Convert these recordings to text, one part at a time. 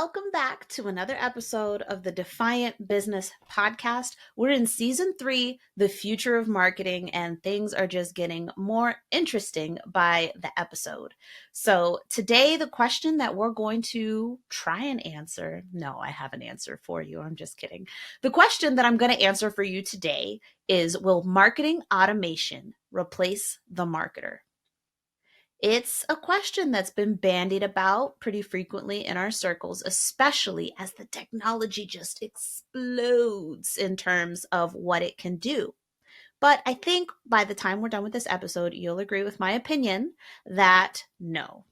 welcome back to another episode of the Defiant Business Podcast. We're in season 3, the future of marketing, and things are just getting more interesting by the episode. So today, the question that we're going to try and answer, no, I have an answer for you. I'm just kidding. The question that I'm going to answer for you today is, will marketing automation replace the marketer? It's a question that's been bandied about pretty frequently in our circles, especially as the technology just explodes in terms of what it can do. But I think by the time we're done with this episode, you'll agree with my opinion that no,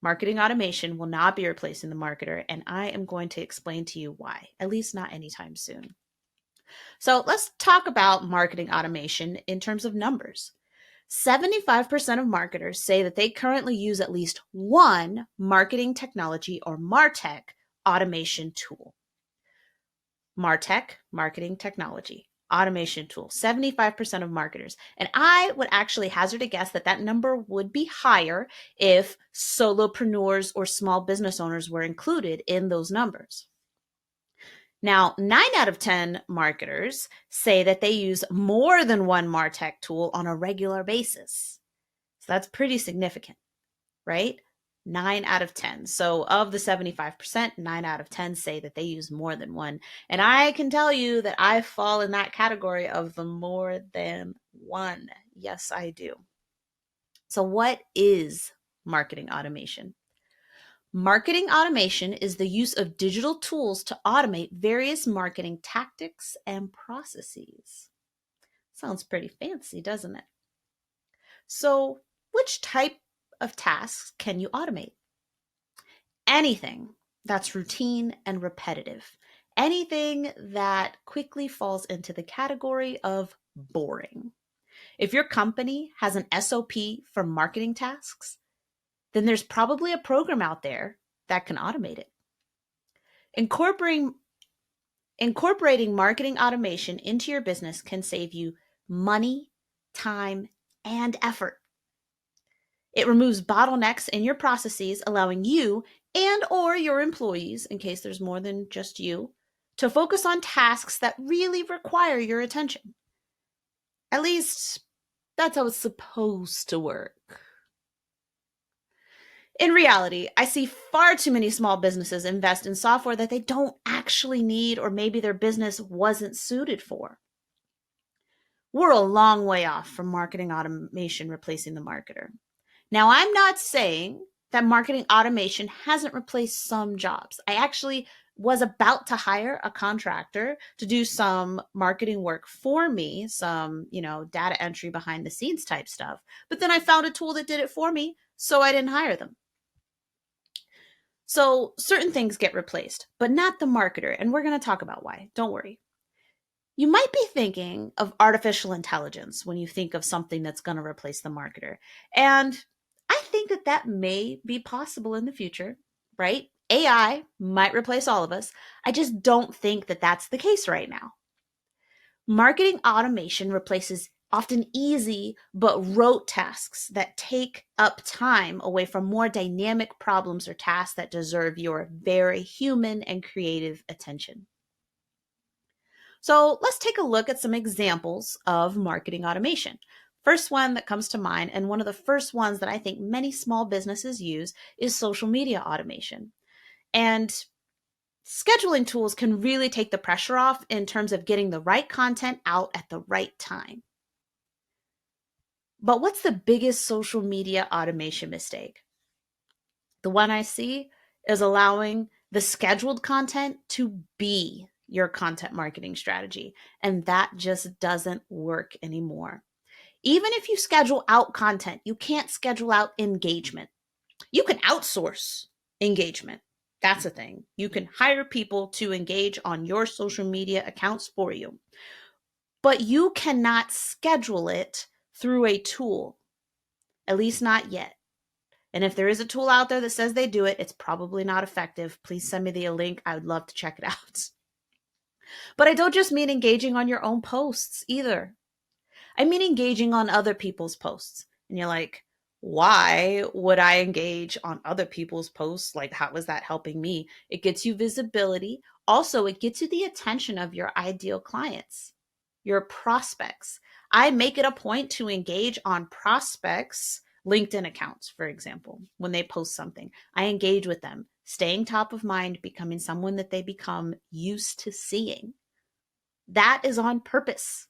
marketing automation will not be replacing the marketer, and I am going to explain to you why, at least not anytime soon. So let's talk about marketing automation in terms of numbers. 75% of marketers say that they currently use at least one marketing technology or MarTech automation tool. MarTech, marketing technology, automation tool, 75% of marketers. And I would actually hazard a guess that that number would be higher if solopreneurs or small business owners were included in those numbers. Now, 9 out of 10 marketers say that they use more than one MarTech tool on a regular basis. So that's pretty significant, right? 9 out of 10. So of the 75%, 9 out of 10 say that they use more than one. And I can tell you that I fall in that category of the more than one. Yes, I do. So what is marketing automation? Marketing automation is the use of digital tools to automate various marketing tactics and processes. Sounds pretty fancy, doesn't it? So, which type of tasks can you automate? Anything that's routine and repetitive. Anything that quickly falls into the category of boring. If your company has an SOP for marketing tasks, then there's probably a program out there that can automate it. Incorporating marketing automation into your business can save you money, time, and effort. It removes bottlenecks in your processes, allowing you and or your employees, in case there's more than just you, to focus on tasks that really require your attention. At least that's how it's supposed to work. In reality, I see far too many small businesses invest in software that they don't actually need, or maybe their business wasn't suited for. We're a long way off from marketing automation replacing the marketer. Now, I'm not saying that marketing automation hasn't replaced some jobs. I actually was about to hire a contractor to do some marketing work for me, some, data entry behind the scenes type stuff. But then I found a tool that did it for me, so I didn't hire them. So certain things get replaced, but not the marketer. And we're going to talk about why. Don't worry. You might be thinking of artificial intelligence when you think of something that's going to replace the marketer. And I think that that may be possible in the future, right? AI might replace all of us. I just don't think that that's the case right now. Marketing automation replaces often easy but rote tasks that take up time away from more dynamic problems or tasks that deserve your very human and creative attention. So let's take a look at some examples of marketing automation. First one that comes to mind, and one of the first ones that I think many small businesses use, is social media automation. And scheduling tools can really take the pressure off in terms of getting the right content out at the right time. But what's the biggest social media automation mistake? The one I see is allowing the scheduled content to be your content marketing strategy. And that just doesn't work anymore. Even if you schedule out content, you can't schedule out engagement. You can outsource engagement. That's a thing. You can hire people to engage on your social media accounts for you. But you cannot schedule it through a tool, at least not yet. And if there is a tool out there that says they do it, it's probably not effective. Please send me the link. I would love to check it out. But I don't just mean engaging on your own posts either. I mean engaging on other people's posts. And you're like, Why would I engage on other people's posts? Like, how is that helping me? It gets you visibility. Also, it gets you the attention of your ideal clients, your prospects. I make it a point to engage on prospects' LinkedIn accounts, for example, when they post something. I engage with them, staying top of mind, becoming someone that they become used to seeing. That is on purpose.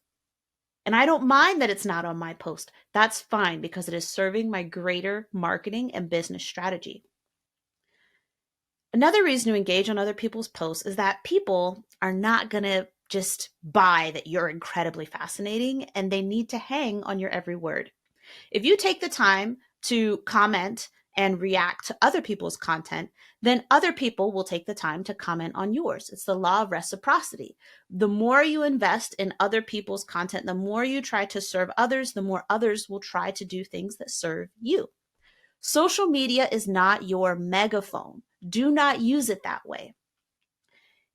And I don't mind that it's not on my post. That's fine because it is serving my greater marketing and business strategy. Another reason to engage on other people's posts is that people are not going to just buy that you're incredibly fascinating, and they need to hang on your every word. If you take the time to comment and react to other people's content, then other people will take the time to comment on yours. It's the law of reciprocity. The more you invest in other people's content, the more you try to serve others, the more others will try to do things that serve you. Social media is not your megaphone. Do not use it that way.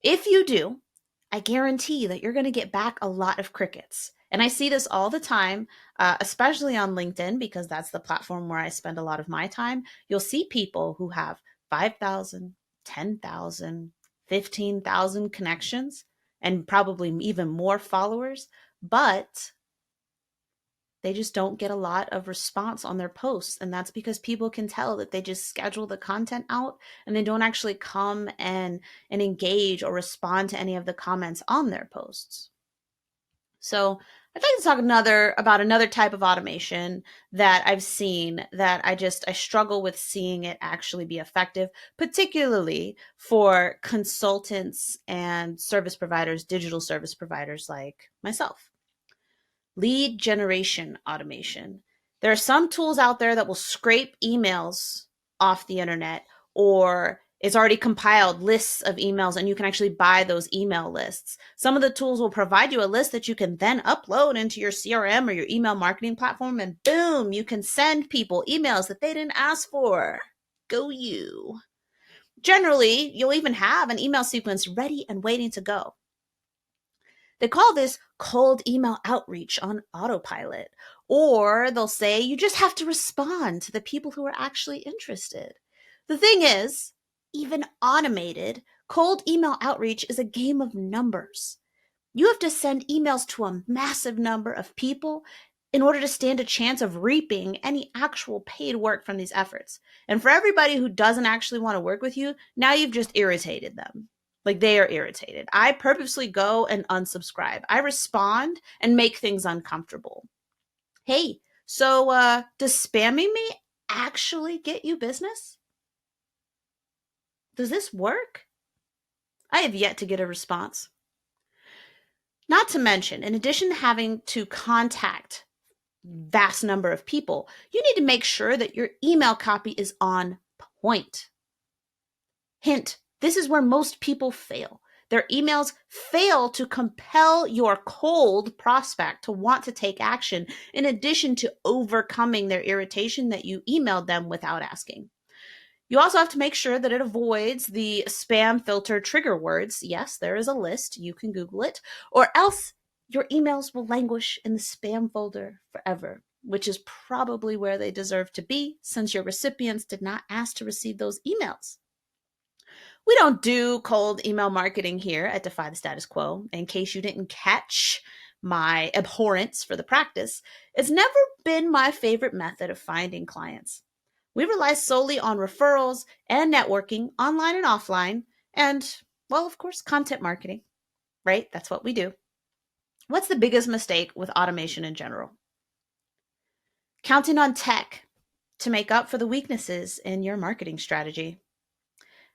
If you do, I guarantee that you're going to get back a lot of crickets. And I see this all the time, especially on LinkedIn, because that's the platform where I spend a lot of my time. You'll see people who have 5,000, 10,000, 15,000 connections and probably even more followers, but they just don't get a lot of response on their posts. And that's because people can tell that they just schedule the content out and they don't actually come and engage or respond to any of the comments on their posts. So I'd like to talk about another type of automation that I've seen that I struggle with seeing it actually be effective, particularly for consultants and service providers, digital service providers like myself. Lead generation automation. There are some tools out there that will scrape emails off the internet, or it's already compiled lists of emails and you can actually buy those email lists. Some of the tools will provide you a list that you can then upload into your CRM or your email marketing platform, and boom, you can send people emails that they didn't ask for. Go you. Generally, you'll even have an email sequence ready and waiting to go. They call this cold email outreach on autopilot. Or they'll say you just have to respond to the people who are actually interested. The thing is, even automated, cold email outreach is a game of numbers. You have to send emails to a massive number of people in order to stand a chance of reaping any actual paid work from these efforts. And for everybody who doesn't actually want to work with you, now you've just irritated them. Like, they are irritated. I purposely go and unsubscribe. I respond and make things uncomfortable. Hey, so does spamming me actually get you business? Does this work? I have yet to get a response. Not to mention, in addition to having to contact vast number of people, you need to make sure that your email copy is on point. Hint, this is where most people fail. Their emails fail to compel your cold prospect to want to take action, in addition to overcoming their irritation that you emailed them without asking. You also have to make sure that it avoids the spam filter trigger words. Yes, there is a list. You can Google it. Or else your emails will languish in the spam folder forever, which is probably where they deserve to be, since your recipients did not ask to receive those emails. We don't do cold email marketing here at Defy the Status Quo. In case you didn't catch my abhorrence for the practice, it's never been my favorite method of finding clients. We rely solely on referrals and networking, online and offline, and, well, of course, content marketing, right? That's what we do. What's the biggest mistake with automation in general? Counting on tech to make up for the weaknesses in your marketing strategy.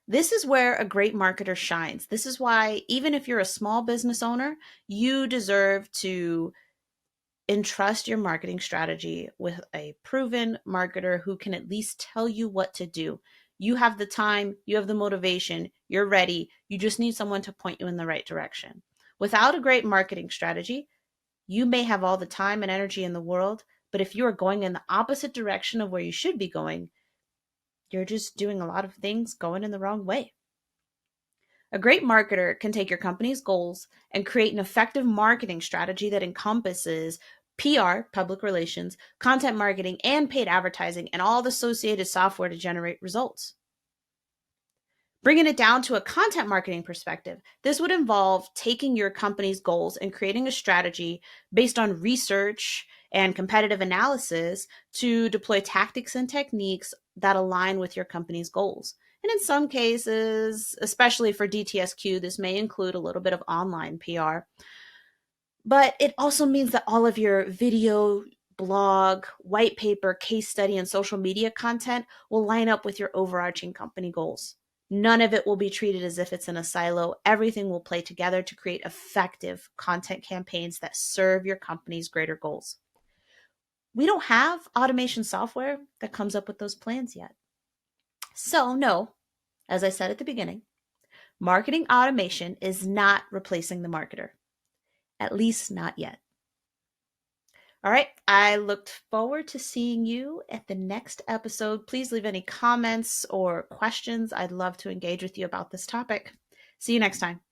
This is where a great marketer shines. This is why, even if you're a small business owner, you deserve to entrust your marketing strategy with a proven marketer who can at least tell you what to do. You have the time, you have the motivation, you're ready. You just need someone to point you in the right direction. Without a great marketing strategy, you may have all the time and energy in the world, but if you are going in the opposite direction of where you should be going, you're just doing a lot of things going in the wrong way. A great marketer can take your company's goals and create an effective marketing strategy that encompasses PR, public relations, content marketing, and paid advertising, and all the associated software to generate results. Bringing it down to a content marketing perspective, this would involve taking your company's goals and creating a strategy based on research and competitive analysis to deploy tactics and techniques that align with your company's goals. And in some cases, especially for DTSQ, this may include a little bit of online PR. But it also means that all of your video, blog, white paper, case study, and social media content will line up with your overarching company goals. None of it will be treated as if it's in a silo. Everything will play together to create effective content campaigns that serve your company's greater goals. We don't have automation software that comes up with those plans yet. So, no, as I said at the beginning, marketing automation is not replacing the marketer, at least not yet. All right. I looked forward to seeing you at the next episode. Please leave any comments or questions. I'd love to engage with you about this topic. See you next time.